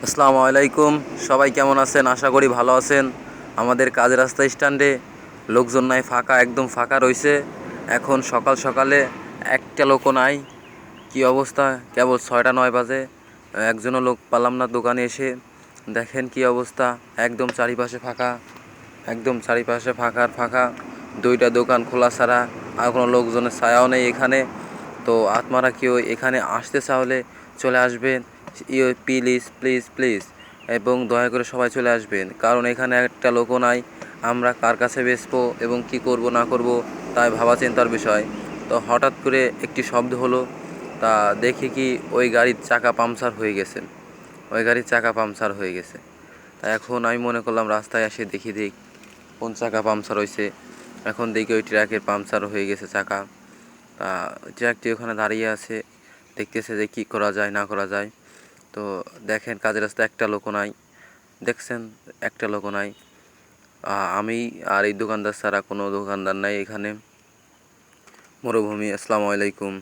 আসসালামু আলাইকুম। সবাই কেমন আছেন? আশা করি ভালো আছেন। আমাদের কাজের রাস্তা স্ট্যান্ডে লোকজন নাই, ফাঁকা, একদম ফাঁকা রয়েছে। এখন সকাল সকালে একটা লোকও নাই। কি অবস্থা! কেবল 6টা 9 বাজে, একজনও লোক পেলাম না দোকানে এসে। দেখেন কি অবস্থা, একদম চারিপাশে ফাঁকা, একদম চারিপাশে ফাঁকা আর ফাঁকা। 2টা দোকান খোলা ছাড়া আর কোনো লোকজনের ছায়াও নেই এখানে। তো আপনারা কেউ এখানে আসতে চাইলে চলে আসবেন, প্লিজ প্লিজ প্লিজ, এবং দয়া করে সবাই চলে আসবেন, কারণ এখানে একটা লোকও নাই। আমরা কার কাছে বেচবো এবং কি করব না করব তাই ভাবা চিন্তার বিষয়। তো হঠাৎ করে একটি শব্দ হলো, তা দেখি কি ওই গাড়ির চাকা পাংচার হয়ে গেছে। ওই গাড়ির চাকা পাংচার হয়ে গেছে। তা এখন আমি মনে করলাম রাস্তায় এসে দেখি কোন চাকা পাংচার হয়েছে। এখন দেখি ওই ট্রাকের পাংচার হয়ে গেছে চাকা। তা ট্রাকটি ওখানে দাঁড়িয়ে আছে, দেখতেছে যে কী করা যায় না করা যায়। তো দেখেন কাজের রাস্তায় একটা লোকও নাই, দেখছেন একটা লোকও নাই। আমি আর এই দোকানদার ছাড়া কোনো দোকানদার নাই এখানে। মরুভূমি। আসসালামু আলাইকুম।